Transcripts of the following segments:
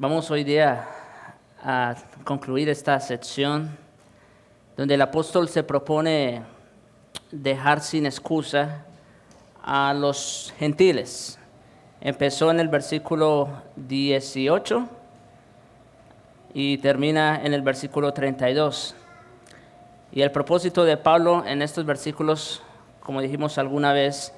Vamos hoy día a concluir esta sección donde el apóstol se propone dejar sin excusa a los gentiles. Empezó en el versículo 18 y termina en el versículo 32. Y el propósito de Pablo en estos versículos, como dijimos alguna vez,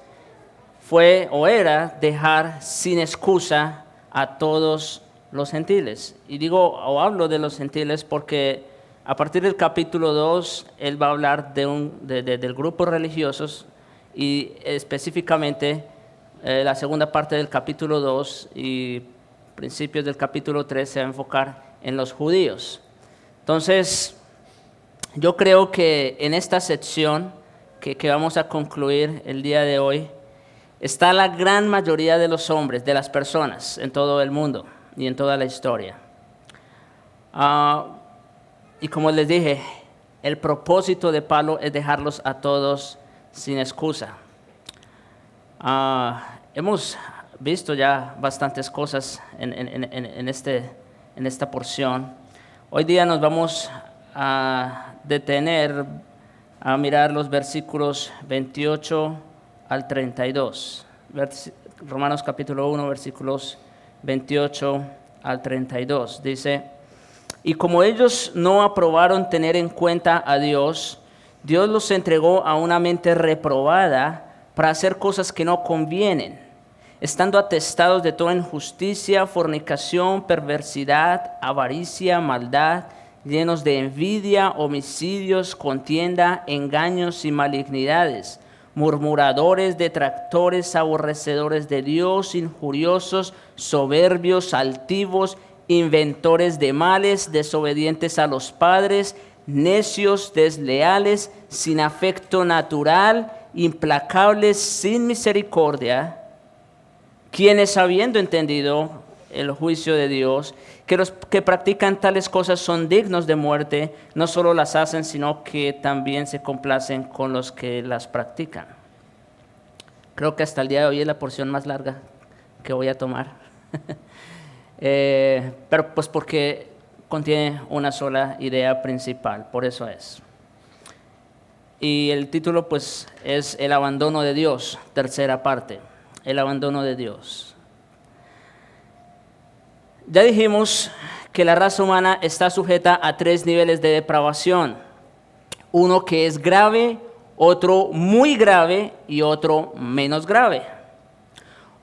fue o era dejar sin excusa a todos los gentiles. Y digo o hablo de los gentiles porque a partir del capítulo 2 él va a hablar del grupo religiosos y específicamente la segunda parte del capítulo 2 y principios del capítulo 3 se va a enfocar en los judíos. Entonces, yo creo que en esta sección que vamos a concluir el día de hoy, está la gran mayoría de los hombres, de las personas en todo el mundo y en toda la historia. Y como les dije, el propósito de Pablo es dejarlos a todos sin excusa. Hemos visto ya bastantes cosas en esta porción. Hoy día nos vamos a detener a mirar los versículos 28 al 32. Romanos capítulo 1, versículos 28 al 32. Dice: y como ellos no aprobaron tener en cuenta a Dios, Dios los entregó a una mente reprobada para hacer cosas que no convienen, estando atestados de toda injusticia, fornicación, perversidad, avaricia, maldad, llenos de envidia, homicidios, contienda, engaños y malignidades, murmuradores, detractores, aborrecedores de Dios, injuriosos, soberbios, altivos, inventores de males, desobedientes a los padres, necios, desleales, sin afecto natural, implacables, sin misericordia, quienes habiendo entendido el juicio de Dios, que los que practican tales cosas son dignos de muerte, no solo las hacen, sino que también se complacen con los que las practican. Creo que hasta el día de hoy es la porción más larga que voy a tomar. Pero pues porque contiene una sola idea principal, por eso es. Y el título pues es El abandono de Dios, tercera parte, el abandono de Dios. Ya dijimos que la raza humana está sujeta a 3 niveles de depravación. Uno que es grave, otro muy grave y otro menos grave.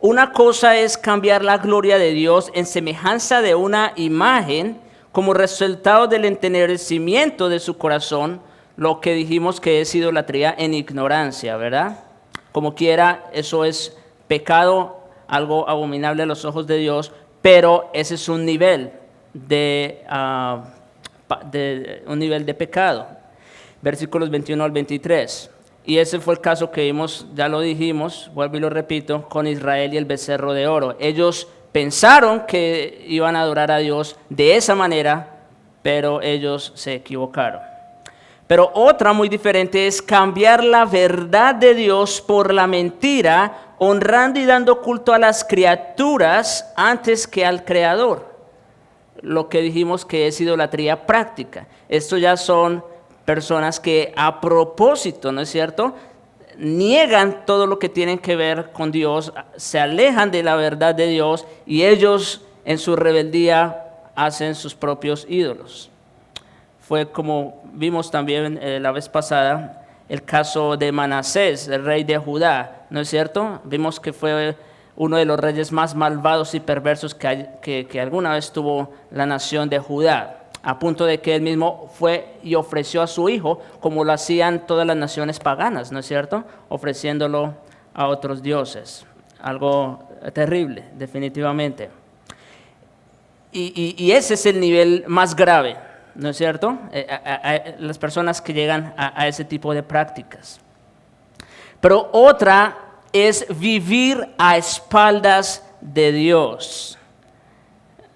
Una cosa es cambiar la gloria de Dios en semejanza de una imagen como resultado del entenecimiento de su corazón, lo que dijimos que es idolatría en ignorancia, ¿verdad? Como quiera, eso es pecado, algo abominable a los ojos de Dios, pero ese es un nivel de pecado. Versículos 21 al 23. Y ese fue el caso que vimos, ya lo dijimos, vuelvo y lo repito, con Israel y el becerro de oro. Ellos pensaron que iban a adorar a Dios de esa manera, pero ellos se equivocaron. Pero otra muy diferente es cambiar la verdad de Dios por la mentira, honrando y dando culto a las criaturas antes que al Creador. Lo que dijimos que es idolatría práctica. Esto ya son personas que a propósito, ¿no es cierto?, niegan todo lo que tienen que ver con Dios, se alejan de la verdad de Dios y ellos en su rebeldía hacen sus propios ídolos. Fue como vimos también la vez pasada el caso de Manasés, el rey de Judá, ¿no es cierto? Vimos que fue uno de los reyes más malvados y perversos que alguna vez tuvo la nación de Judá, a punto de que él mismo fue y ofreció a su hijo, como lo hacían todas las naciones paganas, ¿no es cierto? Ofreciéndolo a otros dioses. Algo terrible, definitivamente. Y ese es el nivel más grave, ¿no es cierto? Las personas que llegan a ese tipo de prácticas. Pero otra es vivir a espaldas de Dios.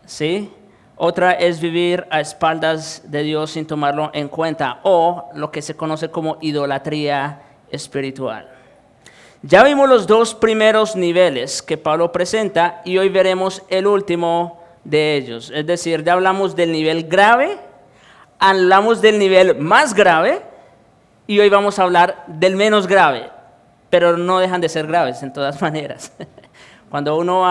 ¿Sí? Otra es vivir a espaldas de Dios sin tomarlo en cuenta, o lo que se conoce como idolatría espiritual. Ya vimos los 2 primeros niveles que Pablo presenta y hoy veremos el último de ellos. Es decir, ya hablamos del nivel grave, hablamos del nivel más grave y hoy vamos a hablar del menos grave, pero no dejan de ser graves en todas maneras. Cuando uno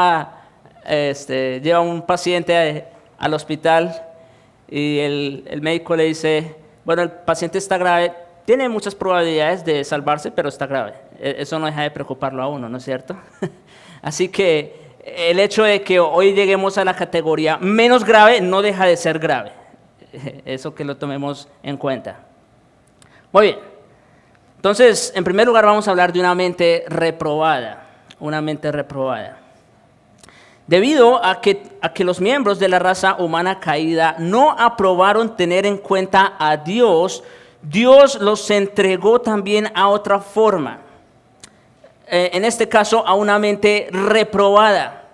lleva a un paciente al hospital y el médico le dice, bueno, el paciente está grave, tiene muchas probabilidades de salvarse, pero está grave. Eso no deja de preocuparlo a uno, ¿no es cierto? Así que el hecho de que hoy lleguemos a la categoría menos grave no deja de ser grave. Eso que lo tomemos en cuenta. Muy bien. Entonces, en primer lugar vamos a hablar de una mente reprobada. Una mente reprobada. Debido a que los miembros de la raza humana caída no aprobaron tener en cuenta a Dios, Dios los entregó también a otra forma. En este caso, a una mente reprobada.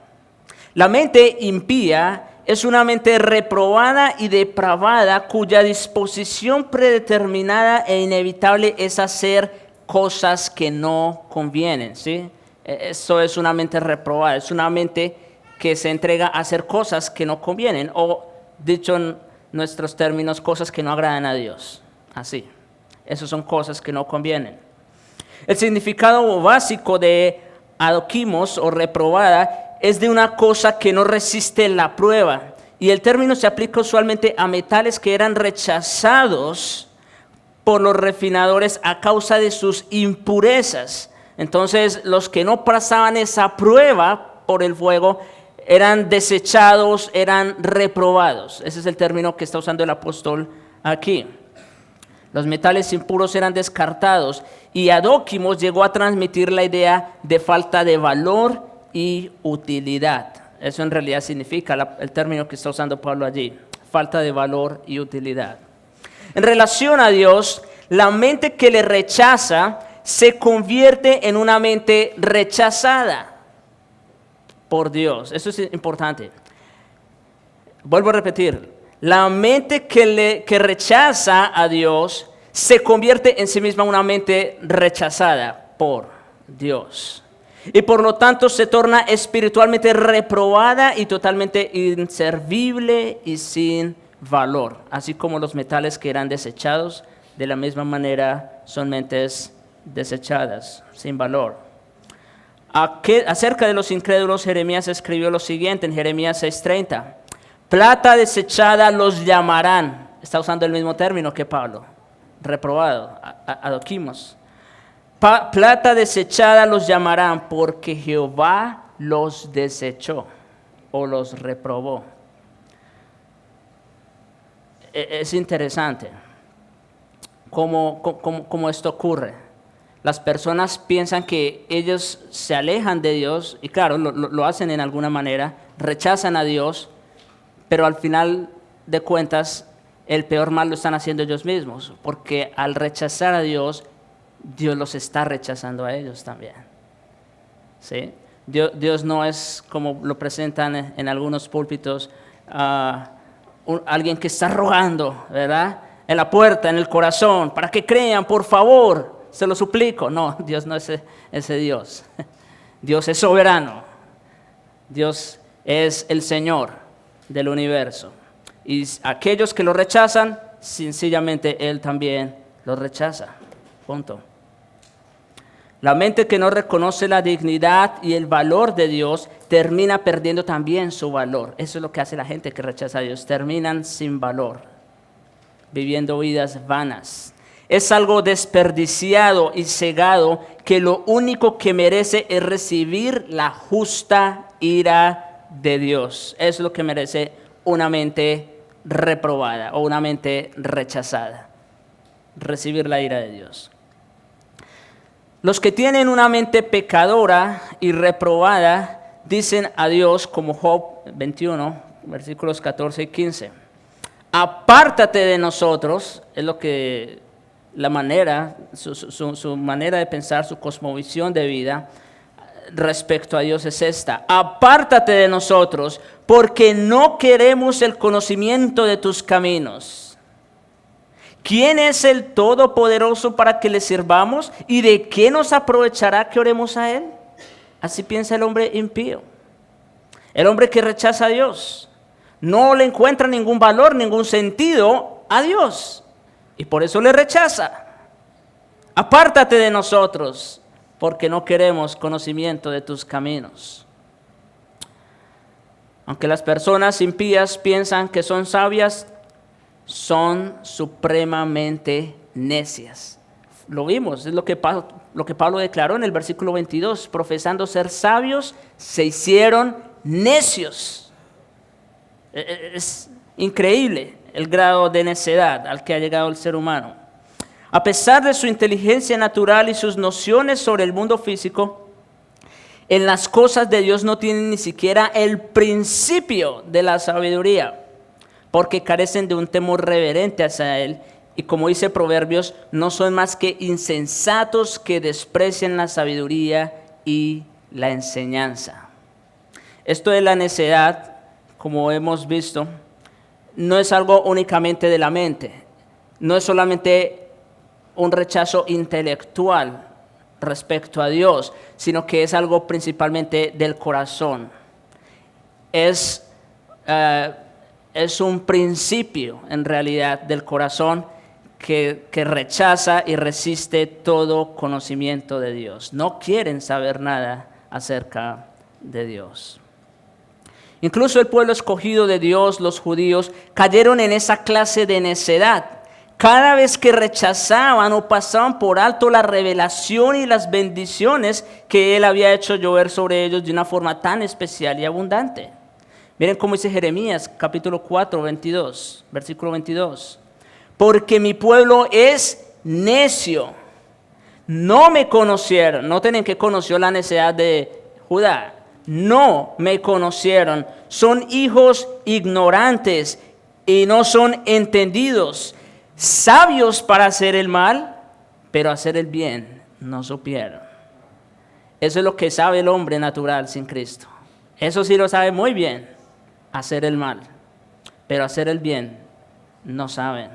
La mente impía es una mente reprobada y depravada cuya disposición predeterminada e inevitable es hacer cosas que no convienen, ¿sí? Eso es una mente reprobada, es una mente que se entrega a hacer cosas que no convienen, o dicho en nuestros términos, cosas que no agradan a Dios. Así, esas son cosas que no convienen. El significado básico de adokimos o reprobada es de una cosa que no resiste la prueba. Y el término se aplica usualmente a metales que eran rechazados por los refinadores a causa de sus impurezas. Entonces, los que no pasaban esa prueba por el fuego eran desechados, eran reprobados. Ese es el término que está usando el apóstol aquí. Los metales impuros eran descartados y Adóquimos llegó a transmitir la idea de falta de valor y utilidad. Eso en realidad significa el término que está usando Pablo allí, falta de valor y utilidad. En relación a Dios, la mente que le rechaza se convierte en una mente rechazada por Dios. Eso es importante. Vuelvo a repetir. La mente que rechaza a Dios se convierte en sí misma una mente rechazada por Dios. Y por lo tanto se torna espiritualmente reprobada y totalmente inservible y sin valor. Así como los metales que eran desechados, de la misma manera son mentes desechadas, sin valor. Acerca de los incrédulos, Jeremías escribió lo siguiente en Jeremías 6:30. Plata desechada los llamarán. Está usando el mismo término que Pablo. Reprobado, adokimos. Plata desechada los llamarán porque Jehová los desechó o los reprobó. Es interesante cómo esto ocurre. Las personas piensan que ellos se alejan de Dios y claro, lo hacen en alguna manera, rechazan a Dios, pero al final de cuentas, el peor mal lo están haciendo ellos mismos, porque al rechazar a Dios, Dios los está rechazando a ellos también. ¿Sí? Dios no es como lo presentan en algunos púlpitos, alguien que está rogando, ¿verdad? En la puerta, en el corazón, para que crean, por favor, se lo suplico. No, Dios no es ese Dios. Dios es soberano. Dios es el Señor del universo. Y aquellos que lo rechazan, sencillamente Él también los rechaza. Punto. La mente que no reconoce la dignidad y el valor de Dios termina perdiendo también su valor. Eso es lo que hace la gente que rechaza a Dios. Terminan sin valor, viviendo vidas vanas. Es algo desperdiciado y cegado que lo único que merece es recibir la justa ira de Dios. Es lo que merece una mente reprobada o una mente rechazada. Recibir la ira de Dios. Los que tienen una mente pecadora y reprobada dicen a Dios, como Job 21, versículos 14 y 15. Apártate de nosotros, es lo que la manera, su manera de pensar, su cosmovisión de vida respecto a Dios es esta: apártate de nosotros, porque no queremos el conocimiento de tus caminos. ¿Quién es el Todopoderoso para que le sirvamos? ¿Y de qué nos aprovechará que oremos a Él? Así piensa el hombre impío, el hombre que rechaza a Dios. No le encuentra ningún valor, ningún sentido a Dios. Y por eso le rechaza. Apártate de nosotros, porque no queremos conocimiento de tus caminos. Aunque las personas impías piensan que son sabias, son supremamente necias. Lo vimos, es lo que Pablo declaró en el versículo 22. Profesando ser sabios, se hicieron necios. Es increíble el grado de necedad al que ha llegado el ser humano. A pesar de su inteligencia natural y sus nociones sobre el mundo físico, en las cosas de Dios no tienen ni siquiera el principio de la sabiduría, porque carecen de un temor reverente hacia Él. Y como dice Proverbios, no son más que insensatos que desprecian la sabiduría y la enseñanza. Esto de la necedad, como hemos visto, no es algo únicamente de la mente, no es solamente un rechazo intelectual respecto a Dios, sino que es algo principalmente del corazón. Es un principio en realidad del corazón que rechaza y resiste todo conocimiento de Dios. No quieren saber nada acerca de Dios. Incluso el pueblo escogido de Dios, los judíos, cayeron en esa clase de necedad. Cada vez que rechazaban o pasaban por alto la revelación y las bendiciones que Él había hecho llover sobre ellos de una forma tan especial y abundante. Miren cómo dice Jeremías, capítulo 4, 22, versículo 22. Porque mi pueblo es necio, no me conocieron. Noten en qué conoció la necedad de Judá. No me conocieron, son hijos ignorantes y no son entendidos. Sabios para hacer el mal, pero hacer el bien no supieron. Eso es lo que sabe el hombre natural sin Cristo. Eso sí lo sabe muy bien, hacer el mal, pero hacer el bien no saben.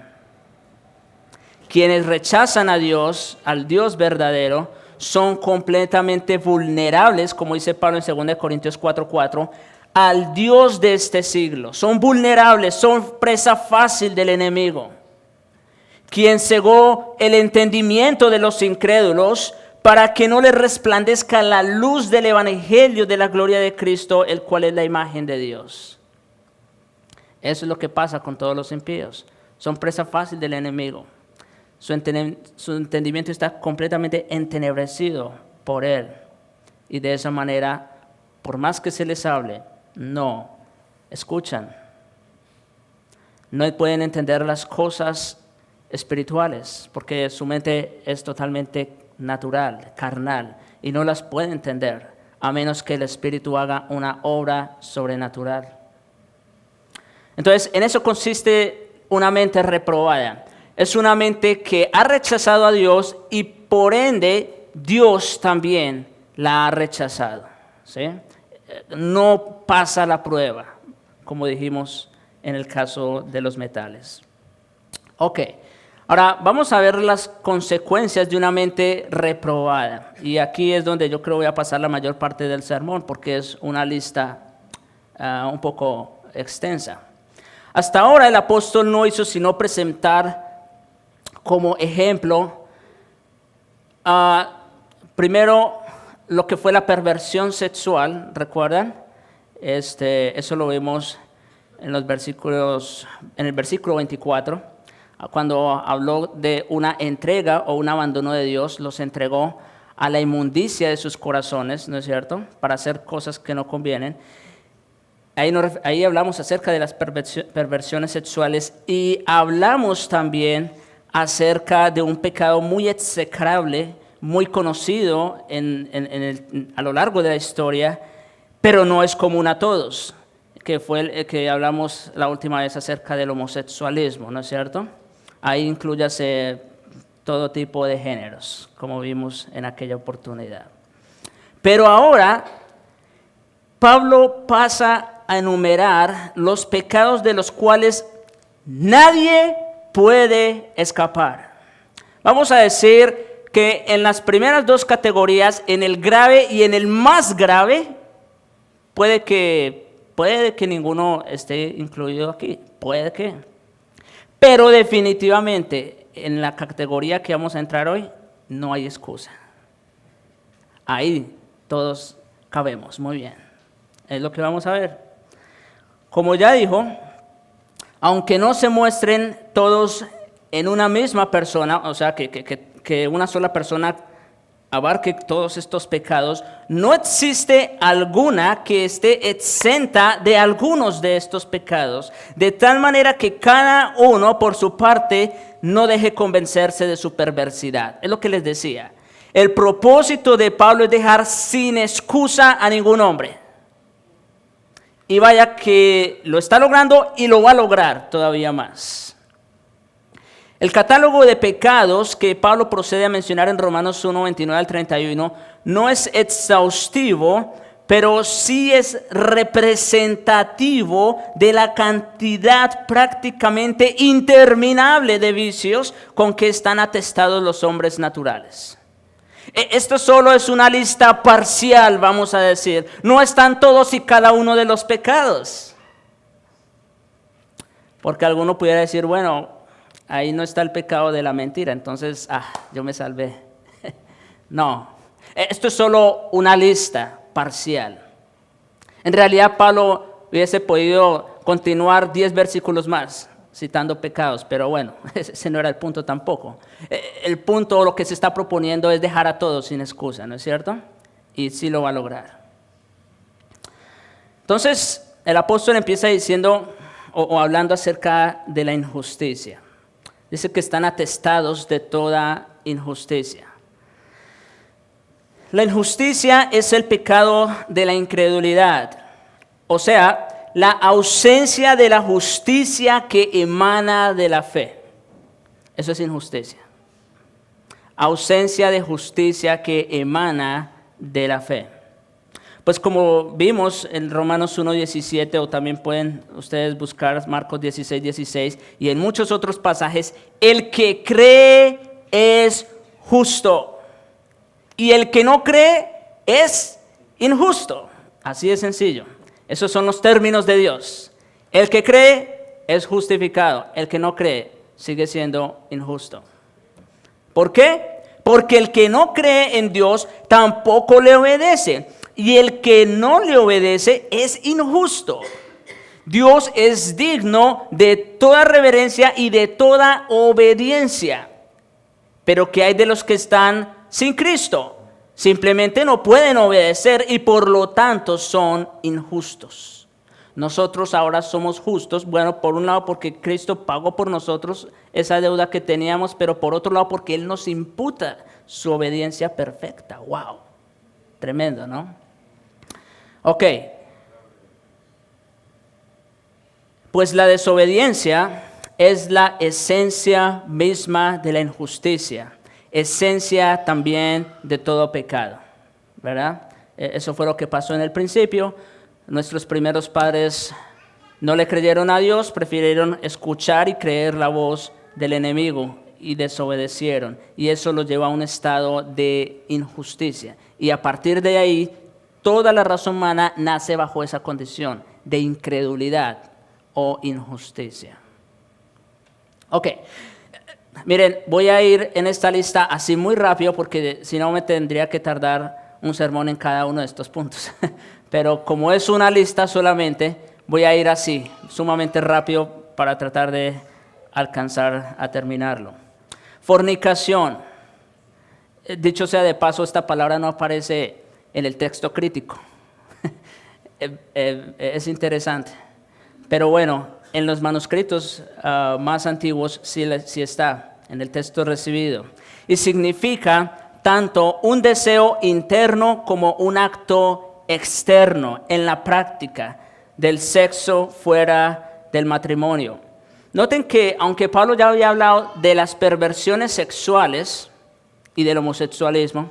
Quienes rechazan a Dios, al Dios verdadero, son completamente vulnerables, como dice Pablo en 2 Corintios 4:4, al Dios de este siglo. Son vulnerables, son presa fácil del enemigo, quien cegó el entendimiento de los incrédulos para que no les resplandezca la luz del evangelio de la gloria de Cristo, el cual es la imagen de Dios. Eso es lo que pasa con todos los impíos. Son presa fácil del enemigo. Su entendimiento está completamente entenebrecido por él. Y de esa manera, por más que se les hable, no escuchan. No pueden entender las cosas espirituales, porque su mente es totalmente natural, carnal, y no las puede entender, a menos que el Espíritu haga una obra sobrenatural. Entonces, en eso consiste una mente reprobada. Es una mente que ha rechazado a Dios y por ende Dios también la ha rechazado, ¿sí? No pasa la prueba, como dijimos en el caso de los metales. Ok, ahora vamos a ver las consecuencias de una mente reprobada. Y aquí es donde yo creo voy a pasar la mayor parte del sermón, porque es una lista un poco extensa. Hasta ahora el apóstol no hizo sino presentar como ejemplo, primero, lo que fue la perversión sexual, ¿recuerdan? Eso lo vimos en el versículo 24, cuando habló de una entrega o un abandono de Dios, los entregó a la inmundicia de sus corazones, ¿no es cierto?, para hacer cosas que no convienen. Ahí hablamos acerca de las perversiones sexuales y hablamos también acerca de un pecado muy execrable, muy conocido a lo largo de la historia, pero no es común a todos, que fue el que hablamos la última vez acerca del homosexualismo, ¿no es cierto? Ahí incluyase todo tipo de géneros, como vimos en aquella oportunidad. Pero ahora, Pablo pasa a enumerar los pecados de los cuales nadie puede escapar. Vamos a decir que en las primeras dos categorías, en el grave y en el más grave, puede que puede que ninguno esté incluido aquí, puede que. Pero definitivamente en la categoría que vamos a entrar hoy, no hay excusa. Ahí todos cabemos, muy bien. Es lo que vamos a ver. Como ya dijo, aunque no se muestren todos en una misma persona, o sea, que una sola persona abarque todos estos pecados, no existe alguna que esté exenta de algunos de estos pecados, de tal manera que cada uno por su parte no deje convencerse de su perversidad. Es lo que les decía. El propósito de Pablo es dejar sin excusa a ningún hombre. Y vaya que lo está logrando y lo va a lograr todavía más. El catálogo de pecados que Pablo procede a mencionar en Romanos 1, 29 al 31 no es exhaustivo, pero sí es representativo de la cantidad prácticamente interminable de vicios con que están atestados los hombres naturales. Esto solo es una lista parcial, vamos a decir. No están todos y cada uno de los pecados. Porque alguno pudiera decir, bueno, ahí no está el pecado de la mentira, entonces, yo me salvé. No, esto es solo una lista parcial. En realidad, Pablo hubiese podido continuar 10 versículos más citando pecados, pero bueno, ese no era el punto tampoco. El punto, lo que se está proponiendo es dejar a todos sin excusa, ¿no es cierto? Y sí lo va a lograr. Entonces, el apóstol empieza diciendo o hablando acerca de la injusticia. Dice que están atestados de toda injusticia. La injusticia es el pecado de la incredulidad, o sea, la ausencia de la justicia que emana de la fe. Eso es injusticia. Ausencia de justicia que emana de la fe. Pues como vimos en Romanos 1:17, o también pueden ustedes buscar Marcos 16:16, y en muchos otros pasajes, el que cree es justo y el que no cree es injusto. Así de sencillo. Esos son los términos de Dios. El que cree es justificado, el que no cree sigue siendo injusto. ¿Por qué? Porque el que no cree en Dios tampoco le obedece. Y el que no le obedece es injusto. Dios es digno de toda reverencia y de toda obediencia. Pero ¿qué hay de los que están sin Cristo? Simplemente no pueden obedecer y por lo tanto son injustos. Nosotros ahora somos justos, bueno, por un lado porque Cristo pagó por nosotros esa deuda que teníamos, pero por otro lado porque Él nos imputa su obediencia perfecta. ¡Wow! Tremendo, ¿no? Ok. Pues la desobediencia es la esencia misma de la injusticia, esencia también de todo pecado, ¿verdad? Eso fue lo que pasó en el principio. Nuestros primeros padres no le creyeron a Dios, prefirieron escuchar y creer la voz del enemigo y desobedecieron. Y eso los llevó a un estado de injusticia. Y a partir de ahí, toda la raza humana nace bajo esa condición de incredulidad o injusticia. Ok, miren, voy a ir en esta lista así muy rápido porque si no me tendría que tardar un sermón en cada uno de estos puntos. Pero como es una lista solamente, voy a ir así, sumamente rápido para tratar de alcanzar a terminarlo. Fornicación. Dicho sea de paso, esta palabra no aparece en el texto crítico. Es interesante. Pero bueno, en los manuscritos más antiguos sí está, en el texto recibido. Y significa tanto un deseo interno como un acto externo en la práctica del sexo fuera del matrimonio. Noten que aunque Pablo ya había hablado de las perversiones sexuales y del homosexualismo,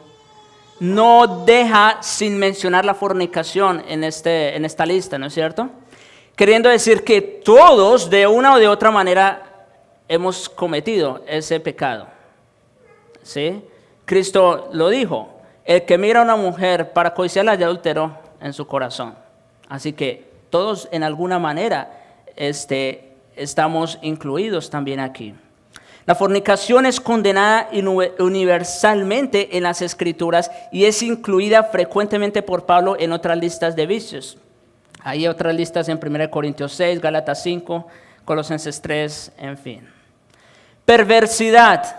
no deja sin mencionar la fornicación en esta lista, ¿no es cierto? Queriendo decir que todos de una o de otra manera hemos cometido ese pecado. ¿Sí? Cristo lo dijo, el que mira a una mujer para codiciarla ya adulteró en su corazón. Así que todos en alguna manera estamos incluidos también aquí. La fornicación es condenada universalmente en las Escrituras y es incluida frecuentemente por Pablo en otras listas de vicios. Hay otras listas en 1 Corintios 6, Gálatas 5, Colosenses 3, en fin. Perversidad.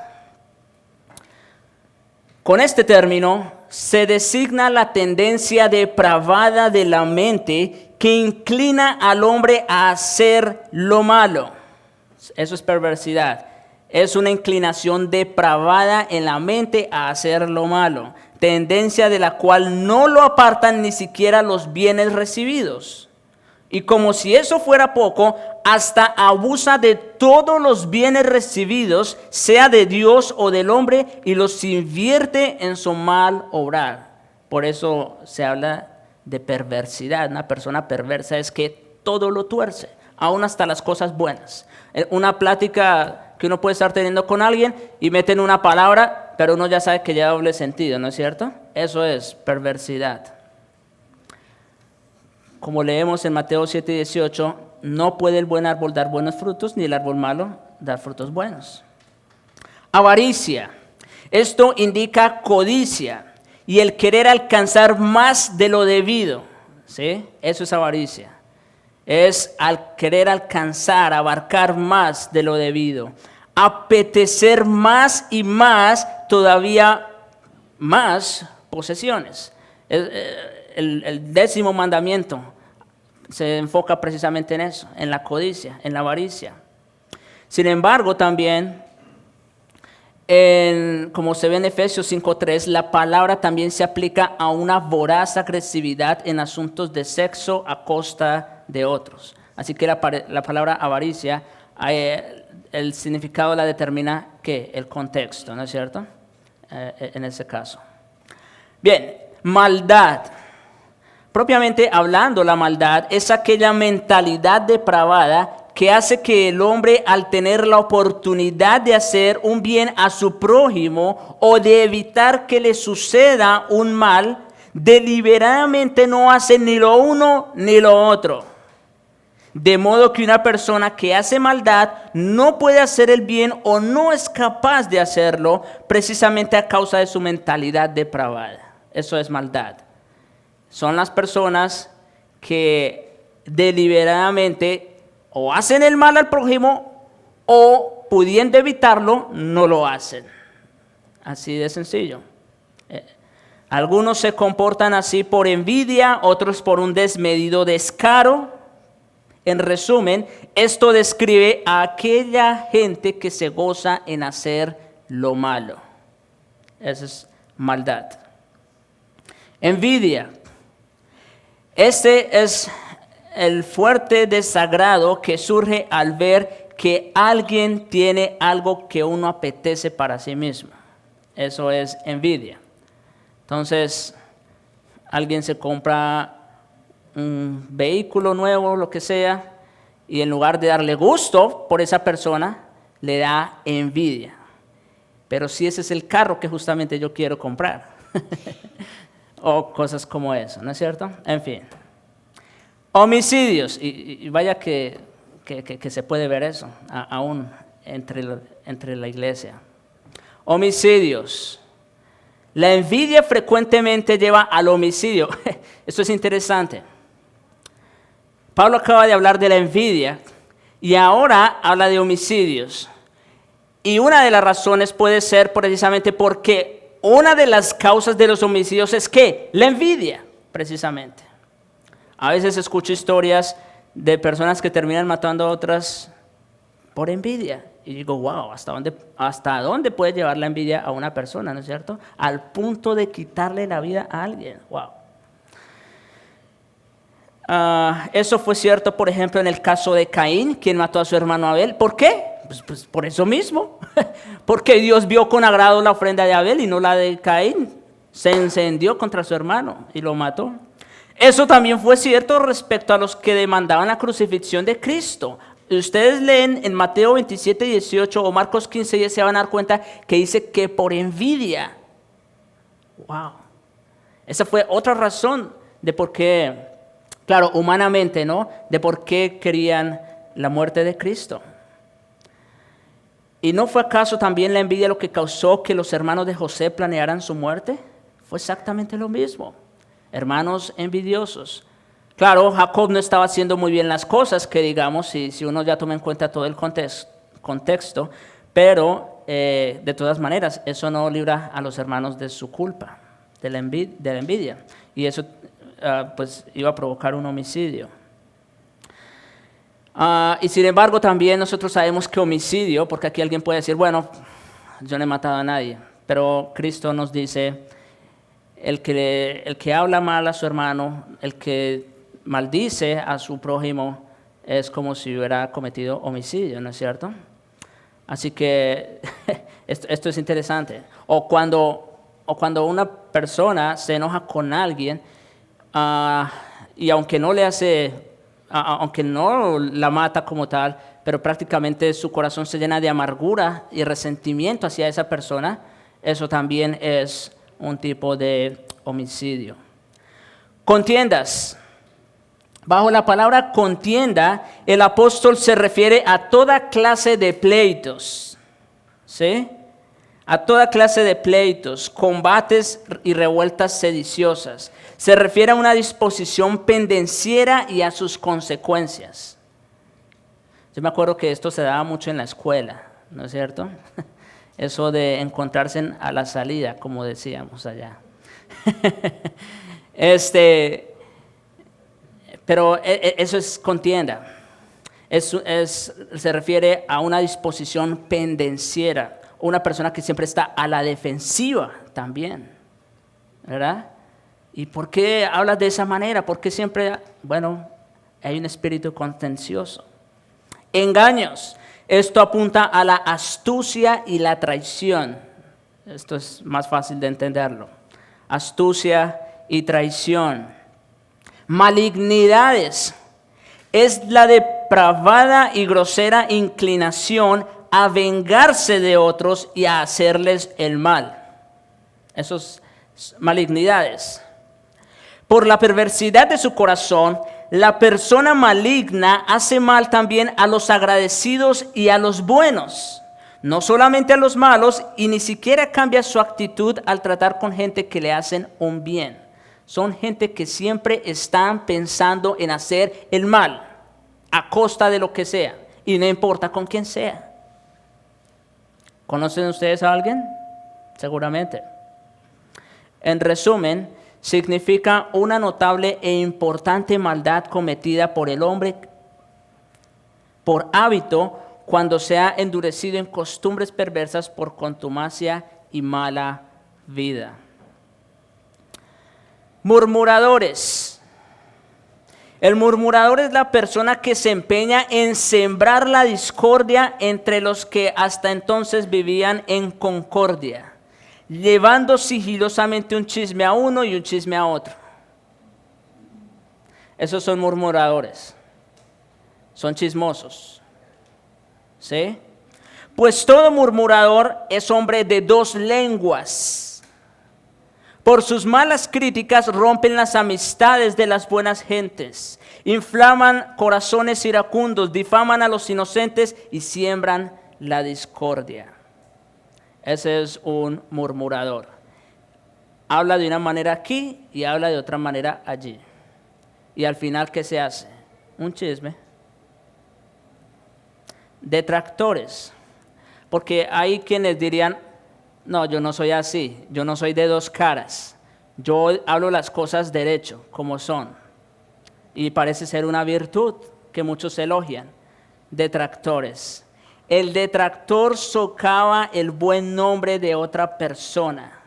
Con este término se designa la tendencia depravada de la mente que inclina al hombre a hacer lo malo. Eso es perversidad. Es una inclinación depravada en la mente a hacer lo malo, tendencia de la cual no lo apartan ni siquiera los bienes recibidos. Y como si eso fuera poco, hasta abusa de todos los bienes recibidos, sea de Dios o del hombre, y los invierte en su mal obrar. Por eso se habla de perversidad. Una persona perversa es que todo lo tuerce, aún hasta las cosas buenas. Una plática que uno puede estar teniendo con alguien y meten una palabra, pero uno ya sabe que lleva doble sentido, ¿no es cierto? Eso es perversidad. Como leemos en Mateo 7:18, no puede el buen árbol dar buenos frutos, ni el árbol malo dar frutos buenos. Avaricia. Esto indica codicia y el querer alcanzar más de lo debido. ¿Sí? Eso es avaricia. Es al querer alcanzar, abarcar más de lo debido. Apetecer más y más, todavía más posesiones. El 10º mandamiento se enfoca precisamente en eso, en la codicia, en la avaricia. Sin embargo, también, como se ve en Efesios 5:3, la palabra también se aplica a una voraz agresividad en asuntos de sexo a costa de otros. Así que la palabra avaricia, el significado la determina ¿qué? El contexto, ¿no es cierto? En ese caso. Bien, maldad. Propiamente hablando, la maldad es aquella mentalidad depravada que hace que el hombre, al tener la oportunidad de hacer un bien a su prójimo o de evitar que le suceda un mal, deliberadamente no hace ni lo uno ni lo otro. De modo que una persona que hace maldad no puede hacer el bien o no es capaz de hacerlo precisamente a causa de su mentalidad depravada. Eso es maldad. Son las personas que deliberadamente o hacen el mal al prójimo o, pudiendo evitarlo, no lo hacen. Así de sencillo. Algunos se comportan así por envidia, otros por un desmedido descaro. En resumen, esto describe a aquella gente que se goza en hacer lo malo. Esa es maldad. Envidia. Este es el fuerte desagrado que surge al ver que alguien tiene algo que uno apetece para sí mismo. Eso es envidia. Entonces, alguien se compra un vehículo nuevo, lo que sea, y en lugar de darle gusto por esa persona, le da envidia. Pero si ese es el carro que justamente yo quiero comprar. O cosas como eso, ¿no es cierto? En fin. Homicidios. Y vaya que se puede ver eso, aún entre la iglesia. Homicidios. La envidia frecuentemente lleva al homicidio. Esto es interesante. Pablo acaba de hablar de la envidia y ahora habla de homicidios. Y una de las razones puede ser precisamente porque una de las causas de los homicidios es ¿qué? La envidia, precisamente. A veces escucho historias de personas que terminan matando a otras por envidia. Y digo, wow, ¿hasta dónde puede llevar la envidia a una persona, no es cierto? Al punto de quitarle la vida a alguien, wow. Eso fue cierto, por ejemplo, en el caso de Caín, quien mató a su hermano Abel. ¿Por qué? Pues por eso mismo. Porque Dios vio con agrado la ofrenda de Abel y no la de Caín. Se encendió contra su hermano y lo mató. Eso también fue cierto respecto a los que demandaban la crucifixión de Cristo. Ustedes leen en Mateo 27:18 o Marcos 15:10 se van a dar cuenta que dice que por envidia. Wow. Esa fue otra razón de por qué Claro, humanamente, ¿no? De por qué querían la muerte de Cristo. ¿Y no fue acaso también la envidia lo que causó que los hermanos de José planearan su muerte? Fue exactamente lo mismo. Hermanos envidiosos. Claro, Jacob no estaba haciendo muy bien las cosas, que digamos, si uno ya toma en cuenta todo el contexto, pero de todas maneras, eso no libra a los hermanos de su culpa, de la envidia. Y eso pues iba a provocar un homicidio. Y sin embargo también nosotros sabemos que homicidio, porque aquí alguien puede decir, bueno, yo no he matado a nadie, pero Cristo nos dice, el que habla mal a su hermano, el que maldice a su prójimo, es como si hubiera cometido homicidio, ¿no es cierto? Así que esto es interesante. O cuando una persona se enoja con alguien, y aunque no la mata como tal, pero prácticamente su corazón se llena de amargura y resentimiento hacia esa persona, eso también es un tipo de homicidio. Contiendas. Bajo la palabra contienda, el apóstol se refiere a toda clase de pleitos, ¿sí? A toda clase de pleitos, combates y revueltas sediciosas. Se refiere a una disposición pendenciera y a sus consecuencias. Yo me acuerdo que esto se daba mucho en la escuela, ¿no es cierto? Eso de encontrarse a la salida, como decíamos allá. Pero eso es contienda. Se refiere a una disposición pendenciera. Una persona que siempre está a la defensiva también, ¿verdad? ¿Y por qué hablas de esa manera? Porque siempre, bueno, hay un espíritu contencioso. Engaños. Esto apunta a la astucia y la traición. Esto es más fácil de entenderlo. Astucia y traición. Malignidades. Es la depravada y grosera inclinación a vengarse de otros y a hacerles el mal. Esos malignidades. Por la perversidad de su corazón, la persona maligna hace mal también a los agradecidos y a los buenos, no solamente a los malos, y ni siquiera cambia su actitud al tratar con gente que le hacen un bien. Son gente que siempre están pensando en hacer el mal, a costa de lo que sea, y no importa con quién sea. ¿Conocen ustedes a alguien? Seguramente. En resumen, significa una notable e importante maldad cometida por el hombre por hábito cuando se ha endurecido en costumbres perversas por contumacia y mala vida. Murmuradores. El murmurador es la persona que se empeña en sembrar la discordia entre los que hasta entonces vivían en concordia, llevando sigilosamente un chisme a uno y un chisme a otro. Esos son murmuradores. Son chismosos. ¿Sí? Pues todo murmurador es hombre de dos lenguas. Por sus malas críticas rompen las amistades de las buenas gentes, inflaman corazones iracundos, difaman a los inocentes y siembran la discordia. Ese es un murmurador. Habla de una manera aquí y habla de otra manera allí. Y al final, ¿qué se hace? Un chisme. Detractores. Porque hay quienes dirían, no, yo no soy así, yo no soy de dos caras. Yo hablo las cosas derecho, como son. Y parece ser una virtud que muchos elogian. Detractores. El detractor socava el buen nombre de otra persona.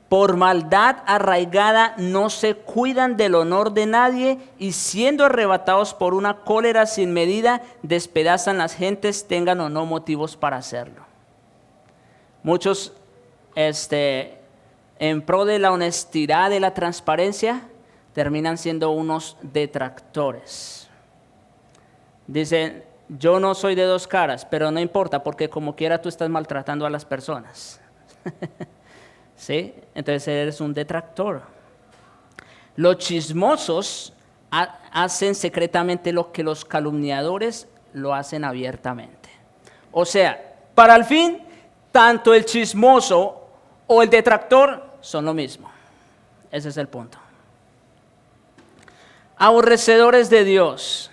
Por maldad arraigada no se cuidan del honor de nadie y siendo arrebatados por una cólera sin medida, despedazan las gentes, tengan o no motivos para hacerlo. Muchos, en pro de la honestidad y la transparencia, terminan siendo unos detractores. Dicen, yo no soy de dos caras, pero no importa, porque como quiera tú estás maltratando a las personas. ¿Sí? Entonces eres un detractor. Los chismosos hacen secretamente lo que los calumniadores lo hacen abiertamente. O sea, para el fin, tanto el chismoso o el detractor son lo mismo. Ese es el punto. Aborrecedores de Dios.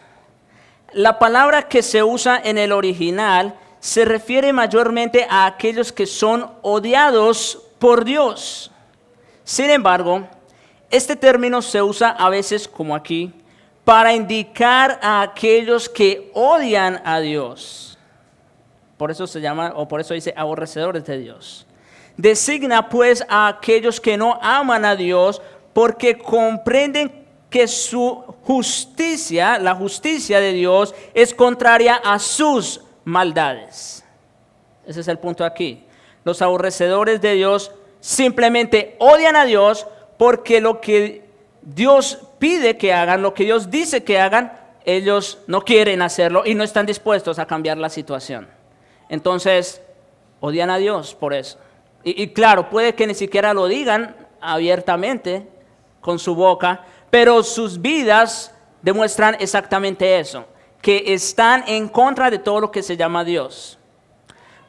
La palabra que se usa en el original se refiere mayormente a aquellos que son odiados por Dios. Sin embargo, este término se usa a veces, como aquí, para indicar a aquellos que odian a Dios. Por eso se llama, o por eso dice aborrecedores de Dios. Designa pues a aquellos que no aman a Dios porque comprenden que su justicia, la justicia de Dios, es contraria a sus maldades. Ese es el punto aquí. Los aborrecedores de Dios simplemente odian a Dios porque lo que Dios pide que hagan, lo que Dios dice que hagan, ellos no quieren hacerlo y no están dispuestos a cambiar la situación. Entonces, odian a Dios por eso. Y claro, puede que ni siquiera lo digan abiertamente con su boca, pero sus vidas demuestran exactamente eso, que están en contra de todo lo que se llama Dios.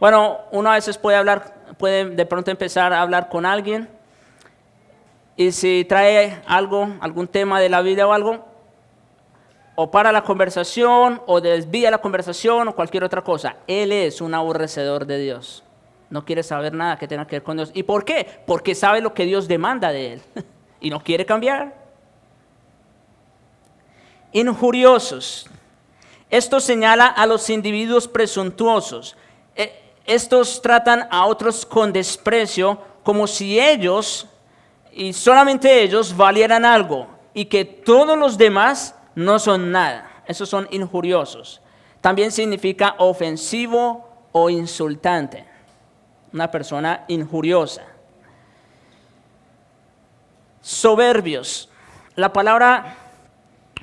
Bueno, uno a veces puede de pronto empezar a hablar con alguien, y si trae algún tema de la vida o algo, o para la conversación, o desvía la conversación, o cualquier otra cosa. Él es un aborrecedor de Dios. No quiere saber nada que tenga que ver con Dios. ¿Y por qué? Porque sabe lo que Dios demanda de él y no quiere cambiar. Injuriosos. Esto señala a los individuos presuntuosos. Estos tratan a otros con desprecio, como si ellos y solamente ellos valieran algo y que todos los demás no son nada. Esos son injuriosos. También significa ofensivo o insultante. Una persona injuriosa. Soberbios. La palabra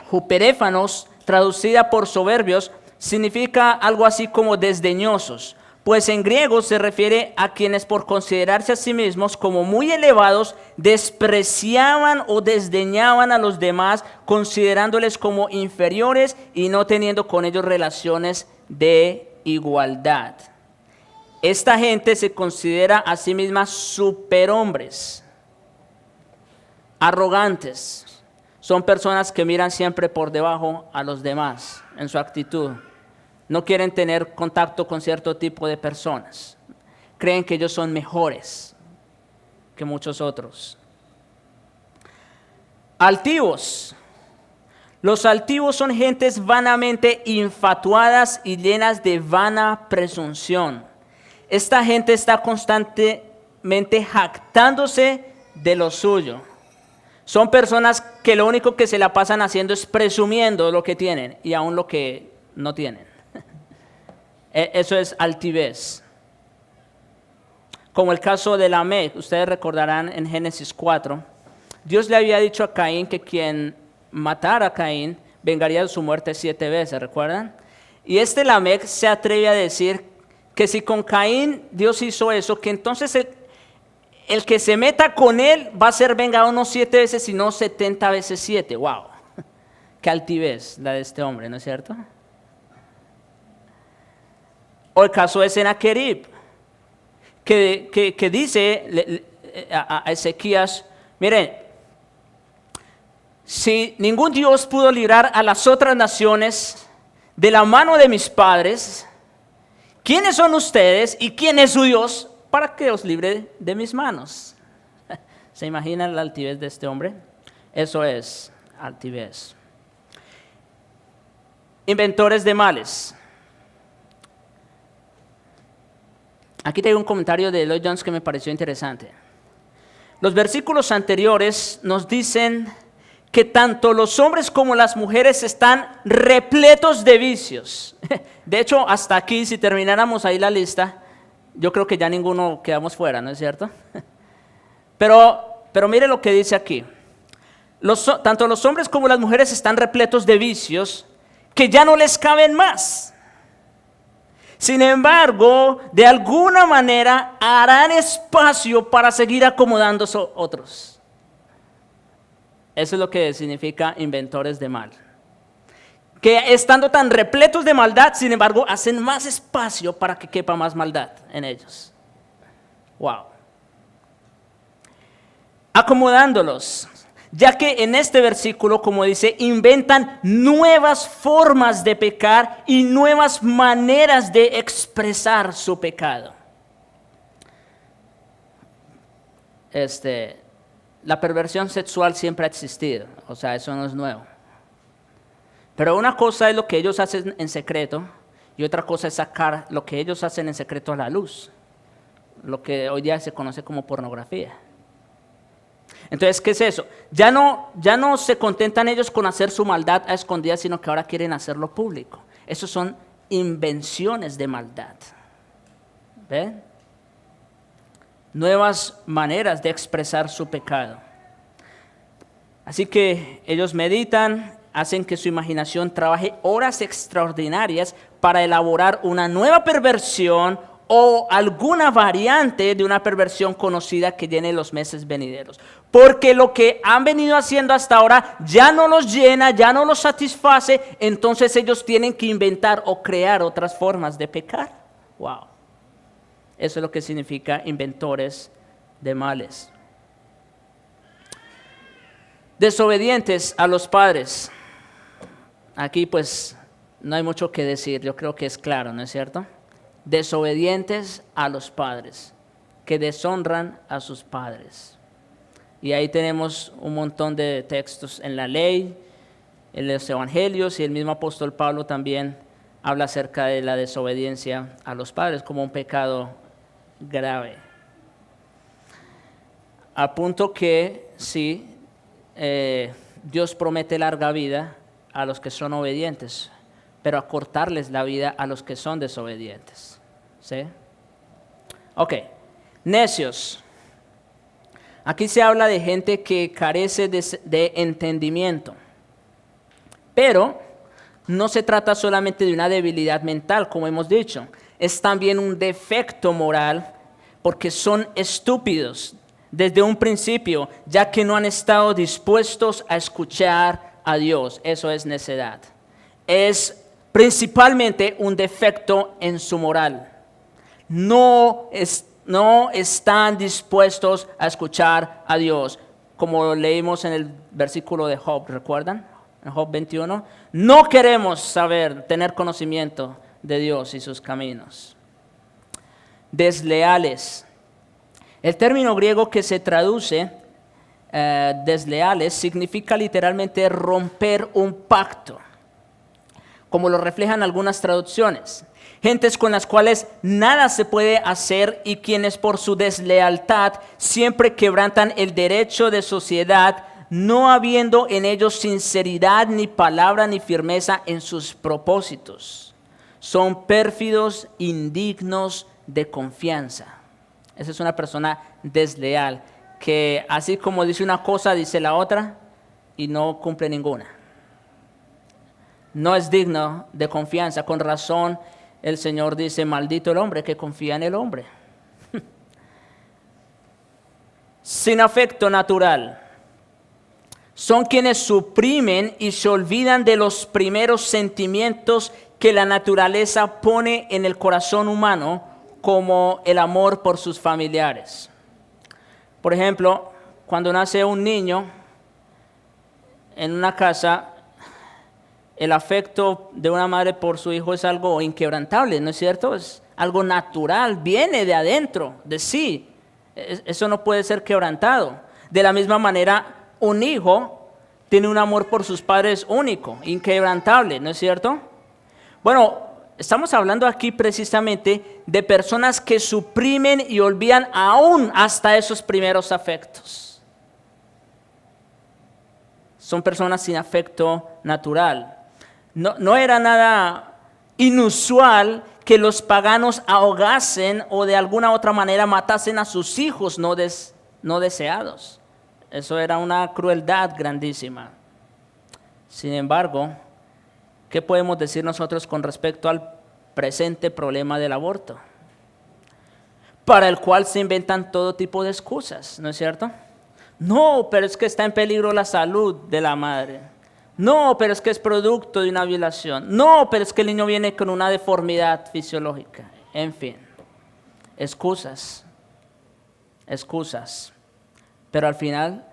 juperéfanos, traducida por soberbios, significa algo así como desdeñosos, pues en griego se refiere a quienes por considerarse a sí mismos como muy elevados, despreciaban o desdeñaban a los demás, considerándoles como inferiores y no teniendo con ellos relaciones de igualdad. Esta gente se considera a sí misma superhombres, arrogantes. Son personas que miran siempre por debajo a los demás en su actitud. No quieren tener contacto con cierto tipo de personas. Creen que ellos son mejores que muchos otros. Altivos. Los altivos son gentes vanamente infatuadas y llenas de vana presunción. Esta gente está constantemente jactándose de lo suyo. Son personas que lo único que se la pasan haciendo es presumiendo lo que tienen y aún lo que no tienen. Eso es altivez. Como el caso de Lamec, ustedes recordarán en Génesis 4, Dios le había dicho a Caín que quien matara a Caín vengaría de su muerte 7 veces, ¿recuerdan? Y Lamec se atreve a decir que si con Caín Dios hizo eso, que entonces el que se meta con él va a ser vengado no 7 veces, sino 70 veces 7. ¡Wow! ¡Qué altivez la de este hombre!, ¿no es cierto? O el caso de Sennacherib, que dice a Ezequías, miren, si ningún Dios pudo librar a las otras naciones de la mano de mis padres, ¿quiénes son ustedes y quién es su Dios para que os libre de mis manos? ¿Se imaginan la altivez de este hombre? Eso es altivez. Inventores de males. Aquí tengo un comentario de Lloyd Jones que me pareció interesante. Los versículos anteriores nos dicen que tanto los hombres como las mujeres están repletos de vicios. De hecho, hasta aquí, si termináramos ahí la lista, yo creo que ya ninguno quedamos fuera, ¿no es cierto? Pero mire lo que dice aquí. Tanto los hombres como las mujeres están repletos de vicios que ya no les caben más. Sin embargo, de alguna manera harán espacio para seguir acomodando otros. Eso es lo que significa inventores de mal. Que estando tan repletos de maldad, sin embargo, hacen más espacio para que quepa más maldad en ellos. Wow. Acomodándolos, ya que en este versículo, como dice, inventan nuevas formas de pecar y nuevas maneras de expresar su pecado. La perversión sexual siempre ha existido, o sea, eso no es nuevo. Pero una cosa es lo que ellos hacen en secreto y otra cosa es sacar lo que ellos hacen en secreto a la luz, lo que hoy día se conoce como pornografía. Entonces, ¿qué es eso? Ya no se contentan ellos con hacer su maldad a escondidas, sino que ahora quieren hacerlo público. Esos son invenciones de maldad. ¿Ven? Nuevas maneras de expresar su pecado. Así que ellos meditan, hacen que su imaginación trabaje horas extraordinarias para elaborar una nueva perversión o alguna variante de una perversión conocida que llene los meses venideros. Porque lo que han venido haciendo hasta ahora ya no los llena, ya no los satisface, entonces ellos tienen que inventar o crear otras formas de pecar. Wow. Eso es lo que significa inventores de males. Desobedientes a los padres. Aquí pues no hay mucho que decir, yo creo que es claro, ¿no es cierto? Desobedientes a los padres, que deshonran a sus padres. Y ahí tenemos un montón de textos en la ley, en los evangelios, y el mismo apóstol Pablo también habla acerca de la desobediencia a los padres como un pecado grave. A punto que sí, Dios promete larga vida a los que son obedientes, pero acortarles la vida a los que son desobedientes. ¿Sí? Ok, necios. Aquí se habla de gente que carece de entendimiento, pero no se trata solamente de una debilidad mental, como hemos dicho, es también un defecto moral, porque son estúpidos desde un principio, ya que no han estado dispuestos a escuchar a Dios. Eso es necedad. Es principalmente un defecto en su moral. No están dispuestos a escuchar a Dios, como leímos en el versículo de Job, ¿recuerdan? En Job 21, no queremos tener conocimiento de Dios y sus caminos. Desleales. El término griego que se traduce desleales significa literalmente romper un pacto, como lo reflejan algunas traducciones. Gentes con las cuales nada se puede hacer y quienes por su deslealtad siempre quebrantan el derecho de sociedad, no habiendo en ellos sinceridad, ni palabra, ni firmeza en sus propósitos. Son pérfidos, indignos de confianza. Esa es una persona desleal, que así como dice una cosa, dice la otra y no cumple ninguna. No es digno de confianza. Con razón el Señor dice, maldito el hombre que confía en el hombre. Sin afecto natural. Son quienes suprimen y se olvidan de los primeros sentimientos que la naturaleza pone en el corazón humano, como el amor por sus familiares. Por ejemplo, cuando nace un niño en una casa, el afecto de una madre por su hijo es algo inquebrantable, ¿no es cierto? Es algo natural, viene de adentro, de sí. Eso no puede ser quebrantado. De la misma manera, un hijo tiene un amor por sus padres único, inquebrantable, ¿no es cierto? Bueno, estamos hablando aquí precisamente de personas que suprimen y olvidan aún hasta esos primeros afectos. Son personas sin afecto natural. No era nada inusual que los paganos ahogasen o de alguna otra manera matasen a sus hijos no deseados. Eso era una crueldad grandísima. Sin embargo, ¿qué podemos decir nosotros con respecto al presente problema del aborto? Para el cual se inventan todo tipo de excusas, ¿no es cierto? No, pero es que está en peligro la salud de la madre. No, pero es que es producto de una violación. No, pero es que el niño viene con una deformidad fisiológica. En fin, excusas, excusas. Pero al final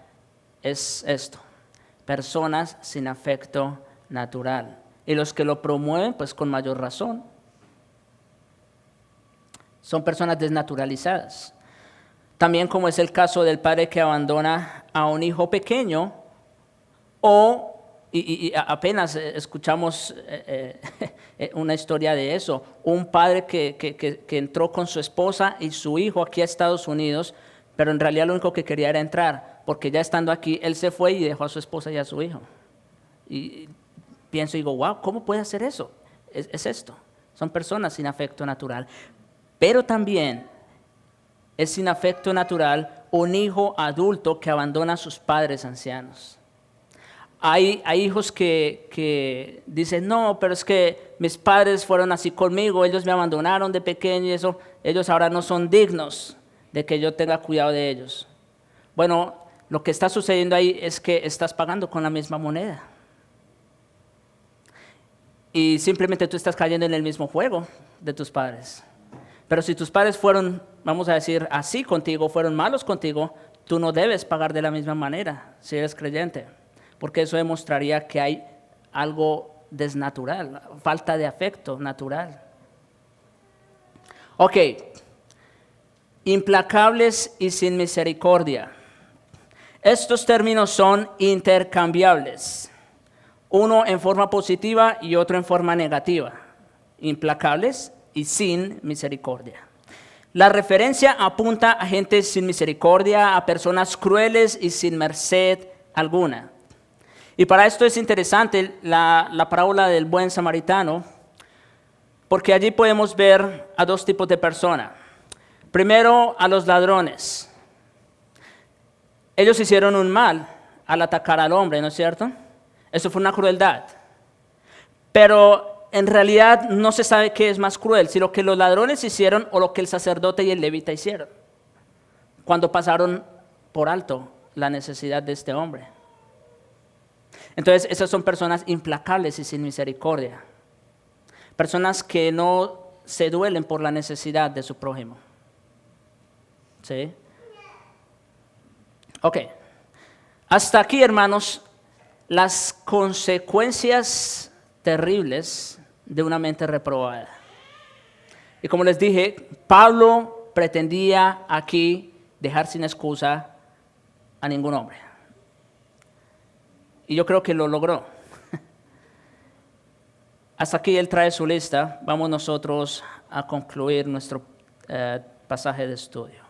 es esto, personas sin afecto natural. Y los que lo promueven, pues con mayor razón. Son personas desnaturalizadas. También como es el caso del padre que abandona a un hijo pequeño y apenas escuchamos una historia de eso, un padre que entró con su esposa y su hijo aquí a Estados Unidos, pero en realidad lo único que quería era entrar, porque ya estando aquí, él se fue y dejó a su esposa y a su hijo. Y pienso y digo, wow, ¿cómo puede hacer eso? Es esto, son personas sin afecto natural. Pero también es sin afecto natural un hijo adulto que abandona a sus padres ancianos. Hay hijos que dicen, no, pero es que mis padres fueron así conmigo, ellos me abandonaron de pequeño y eso, ellos ahora no son dignos de que yo tenga cuidado de ellos. Bueno, lo que está sucediendo ahí es que estás pagando con la misma moneda. Y simplemente tú estás cayendo en el mismo juego de tus padres. Pero si tus padres fueron, vamos a decir, así contigo, fueron malos contigo, tú no debes pagar de la misma manera si eres creyente. Porque eso demostraría que hay algo desnatural, falta de afecto natural. Ok, implacables y sin misericordia. Estos términos son intercambiables, uno en forma positiva y otro en forma negativa. Implacables y sin misericordia. La referencia apunta a gente sin misericordia, a personas crueles y sin merced alguna. Y para esto es interesante la parábola del buen samaritano, porque allí podemos ver a dos tipos de personas. Primero, a los ladrones. Ellos hicieron un mal al atacar al hombre, ¿no es cierto? Eso fue una crueldad. Pero en realidad no se sabe qué es más cruel, si lo que los ladrones hicieron o lo que el sacerdote y el levita hicieron, cuando pasaron por alto la necesidad de este hombre. Entonces, esas son personas implacables y sin misericordia. Personas que no se duelen por la necesidad de su prójimo. ¿Sí? Ok. Hasta aquí, hermanos, las consecuencias terribles de una mente reprobada. Y como les dije, Pablo pretendía aquí dejar sin excusa a ningún hombre. Y yo creo que lo logró. Hasta aquí él trae su lista. Vamos nosotros a concluir nuestro pasaje de estudio.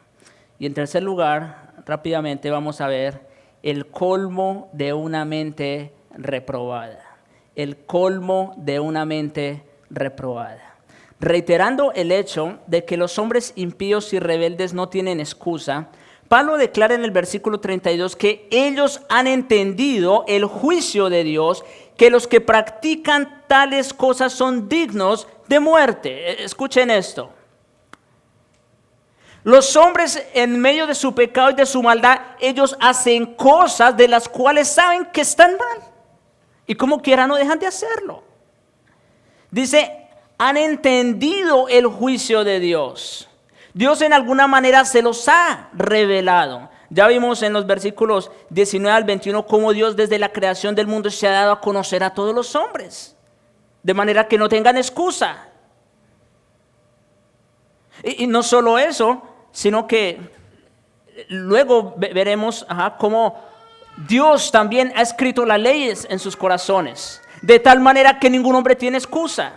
Y en tercer lugar, rápidamente vamos a ver el colmo de una mente reprobada. El colmo de una mente reprobada. Reiterando el hecho de que los hombres impíos y rebeldes no tienen excusa, Pablo declara en el versículo 32 que ellos han entendido el juicio de Dios, que los que practican tales cosas son dignos de muerte. Escuchen esto. Los hombres en medio de su pecado y de su maldad, ellos hacen cosas de las cuales saben que están mal. Y como quiera no dejan de hacerlo. Dice, han entendido el juicio de Dios. Dios en alguna manera se los ha revelado. Ya vimos en los versículos 19 al 21 cómo Dios desde la creación del mundo se ha dado a conocer a todos los hombres. De manera que no tengan excusa. Y no solo eso, sino que luego veremos cómo Dios también ha escrito las leyes en sus corazones. De tal manera que ningún hombre tiene excusa.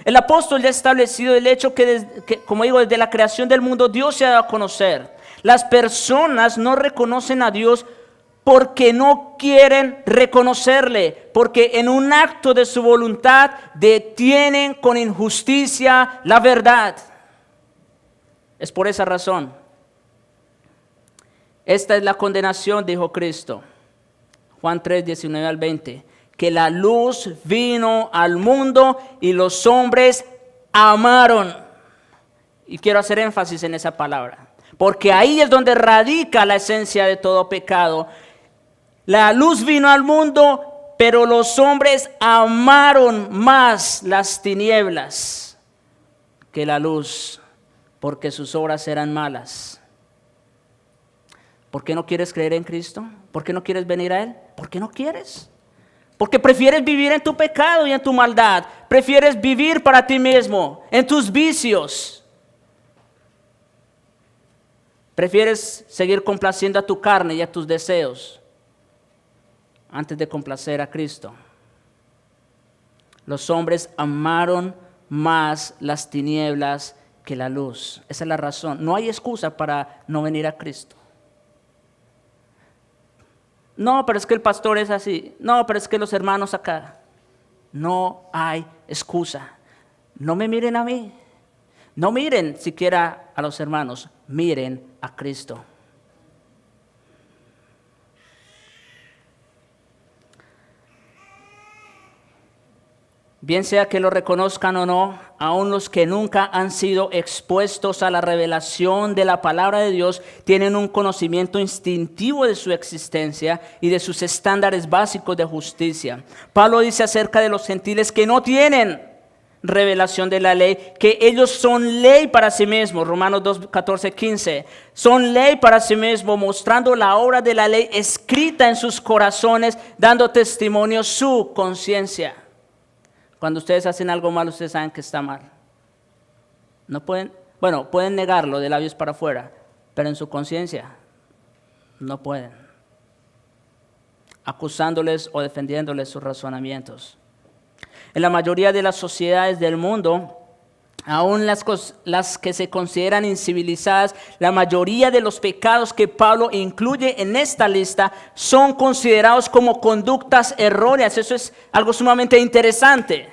El apóstol ya ha establecido el hecho que, como digo, desde la creación del mundo Dios se ha dado a conocer. Las personas no reconocen a Dios porque no quieren reconocerle, porque en un acto de su voluntad detienen con injusticia la verdad. Es por esa razón. Esta es la condenación, dijo Cristo. Juan 3, 19 al 20. Que la luz vino al mundo y los hombres amaron. Y quiero hacer énfasis en esa palabra. porque ahí es donde radica la esencia de todo pecado. La luz vino al mundo, pero los hombres amaron más las tinieblas que la luz, porque sus obras eran malas. ¿Por qué no quieres creer en Cristo? ¿Por qué no quieres venir a Él? ¿Por qué no quieres? Porque prefieres vivir en tu pecado y en tu maldad. Prefieres vivir para ti mismo, en tus vicios. Prefieres seguir complaciendo a tu carne y a tus deseos antes de complacer a Cristo. Los hombres amaron más las tinieblas que la luz. Esa es la razón. No hay excusa para no venir a Cristo. No, pero es que el pastor es así. No, pero es que los hermanos acá. No hay excusa. No me miren a mí. No miren siquiera a los hermanos. Miren a Cristo. Bien sea que lo reconozcan o no, aun los que nunca han sido expuestos a la revelación de la palabra de Dios tienen un conocimiento instintivo de su existencia y de sus estándares básicos de justicia. Pablo dice acerca de los gentiles que no tienen revelación de la ley, que ellos son ley para sí mismos. Romanos 2, 14, 15. Son ley para sí mismos, mostrando la obra de la ley escrita en sus corazones, dando testimonio su conciencia. Cuando ustedes hacen algo mal, ustedes saben que está mal. No pueden, pueden negarlo de labios para afuera, pero en su conciencia no pueden. Acusándoles o defendiéndoles sus razonamientos. En la mayoría de las sociedades del mundo, aún las que se consideran incivilizadas, la mayoría de los pecados que Pablo incluye en esta lista son considerados como conductas erróneas. Eso es algo sumamente interesante.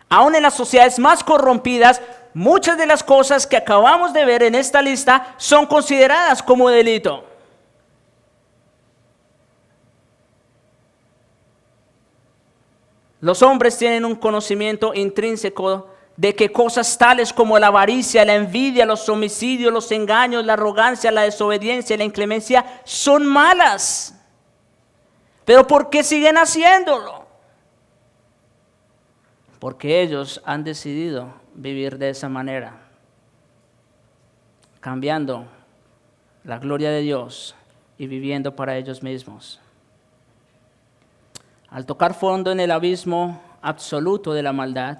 Aún en las sociedades más corrompidas, muchas de las cosas que acabamos de ver en esta lista son consideradas como delito. Los hombres tienen un conocimiento intrínseco de que cosas tales como la avaricia, la envidia, los homicidios, los engaños, la arrogancia, la desobediencia y la inclemencia son malas. ¿Pero por qué siguen haciéndolo? Porque ellos han decidido vivir de esa manera, cambiando la gloria de Dios y viviendo para ellos mismos. Al tocar fondo en el abismo absoluto de la maldad,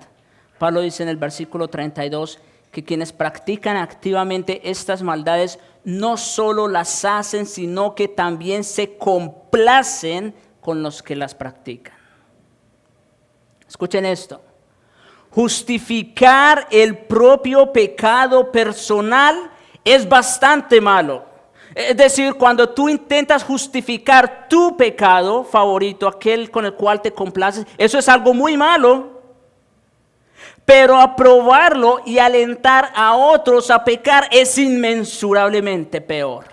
Pablo dice en el versículo 32 que quienes practican activamente estas maldades no solo las hacen, sino que también se complacen con los que las practican. Escuchen esto. Justificar el propio pecado personal es bastante malo. Es decir, cuando tú intentas justificar tu pecado favorito, aquel con el cual te complaces, eso es algo muy malo. Pero aprobarlo y alentar a otros a pecar es inmensurablemente peor.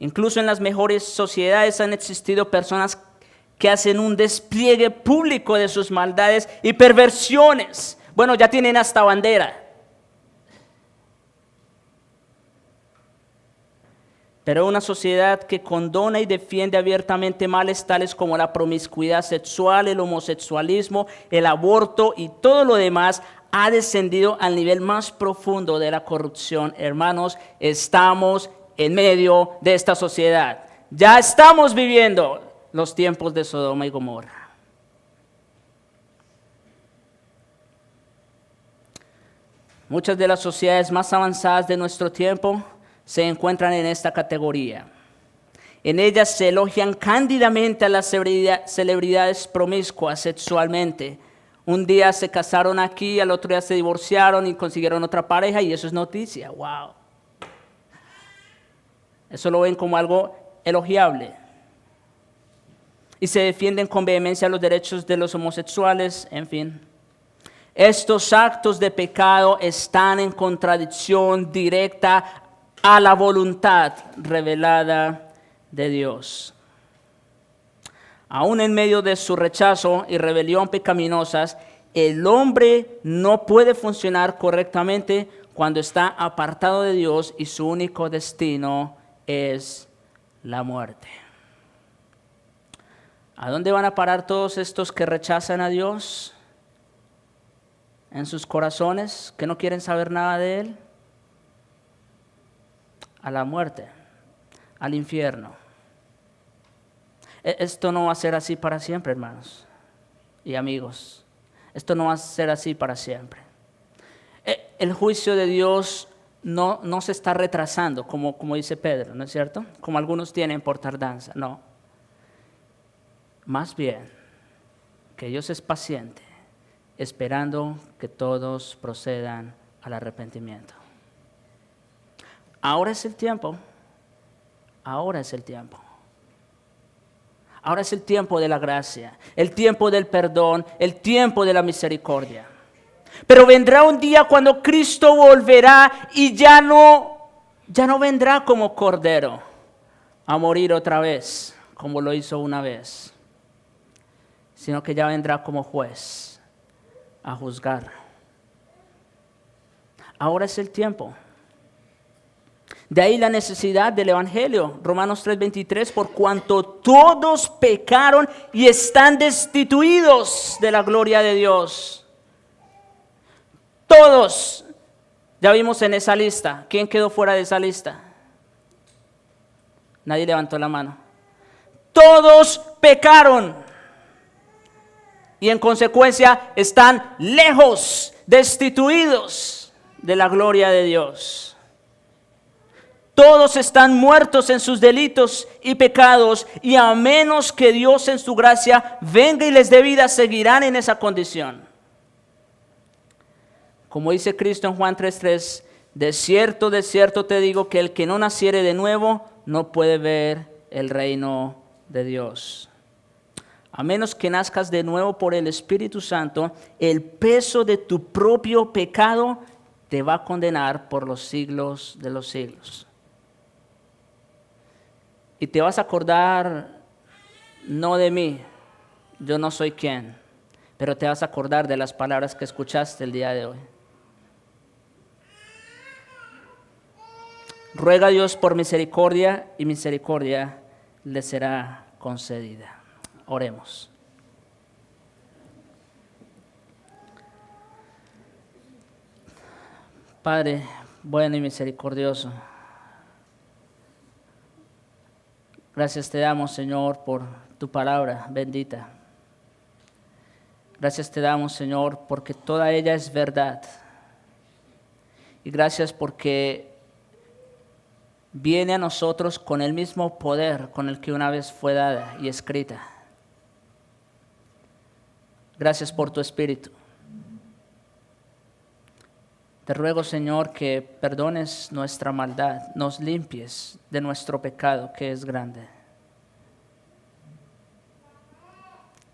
Incluso en las mejores sociedades han existido personas que hacen un despliegue público de sus maldades y perversiones. Bueno, ya tienen hasta bandera. Pero una sociedad que condona y defiende abiertamente males tales como la promiscuidad sexual, el homosexualismo, el aborto y todo lo demás ha descendido al nivel más profundo de la corrupción. Hermanos, estamos en medio de esta sociedad. Ya estamos viviendo los tiempos de Sodoma y Gomorra. Muchas de las sociedades más avanzadas de nuestro tiempo se encuentran en esta categoría. En ellas se elogian cándidamente a las celebridades promiscuas sexualmente. Un día se casaron aquí, al otro día se divorciaron y consiguieron otra pareja y eso es noticia. ¡Wow! Eso lo ven como algo elogiable. Y se defienden con vehemencia los derechos de los homosexuales, en fin. Estos actos de pecado están en contradicción directa a la voluntad revelada de Dios. Aún en medio de su rechazo y rebelión pecaminosas, el hombre no puede funcionar correctamente cuando está apartado de Dios y su único destino es la muerte. ¿A dónde van a parar todos estos que rechazan a Dios? En sus corazones, que no quieren saber nada de Él. A la muerte, al infierno. Esto no va a ser así para siempre, hermanos y amigos. Esto no va a ser así para siempre. El juicio de Dios no se está retrasando, como dice Pedro, ¿no es cierto? Como algunos tienen por tardanza, no. Más bien, que Dios es paciente, esperando que todos procedan al arrepentimiento. Ahora es el tiempo. Ahora es el tiempo. Ahora es el tiempo de la gracia, el tiempo del perdón, el tiempo de la misericordia. Pero vendrá un día cuando Cristo volverá y ya no vendrá como cordero a morir otra vez, como lo hizo una vez, sino que ya vendrá como juez a juzgar. Ahora es el tiempo. De ahí la necesidad del Evangelio. Romanos 3:23, por cuanto todos pecaron y están destituidos de la gloria de Dios. Todos. Ya vimos en esa lista. ¿Quién quedó fuera de esa lista? Nadie levantó la mano. Todos pecaron. Y en consecuencia están lejos, destituidos de la gloria de Dios. Todos están muertos en sus delitos y pecados, y a menos que Dios en su gracia venga y les dé vida, seguirán en esa condición. Como dice Cristo en Juan 3:3, de cierto te digo que el que no naciere de nuevo no puede ver el reino de Dios. A menos que nazcas de nuevo por el Espíritu Santo, el peso de tu propio pecado te va a condenar por los siglos de los siglos. Y te vas a acordar no de mí, yo no soy quien, pero te vas a acordar de las palabras que escuchaste el día de hoy. Ruega a Dios por misericordia y misericordia le será concedida. Oremos. Padre bueno y misericordioso, gracias te damos, Señor, por tu palabra bendita. Gracias te damos, Señor, porque toda ella es verdad. Y gracias porque viene a nosotros con el mismo poder con el que una vez fue dada y escrita. Gracias por tu Espíritu. Te ruego, Señor, que perdones nuestra maldad, nos limpies de nuestro pecado que es grande.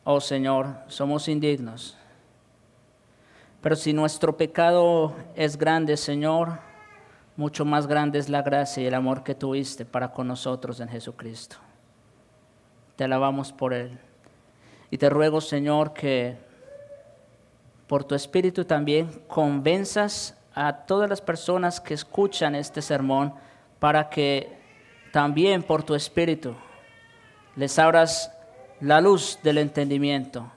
Oh Señor, somos indignos, pero si nuestro pecado es grande, Señor, mucho más grande es la gracia y el amor que tuviste para con nosotros en Jesucristo. Te alabamos por Él. Y te ruego, Señor, que por tu Espíritu también convenzas a todas las personas que escuchan este sermón para que también por tu Espíritu les abras la luz del entendimiento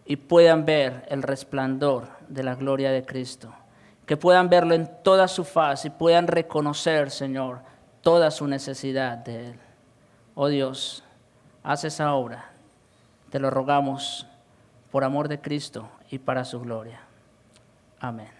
y puedan ver el resplandor de la gloria de Cristo. Que puedan verlo en toda su faz y puedan reconocer, Señor, toda su necesidad de Él. Oh Dios, haz esa obra. Te lo rogamos por amor de Cristo y para su gloria. Amén.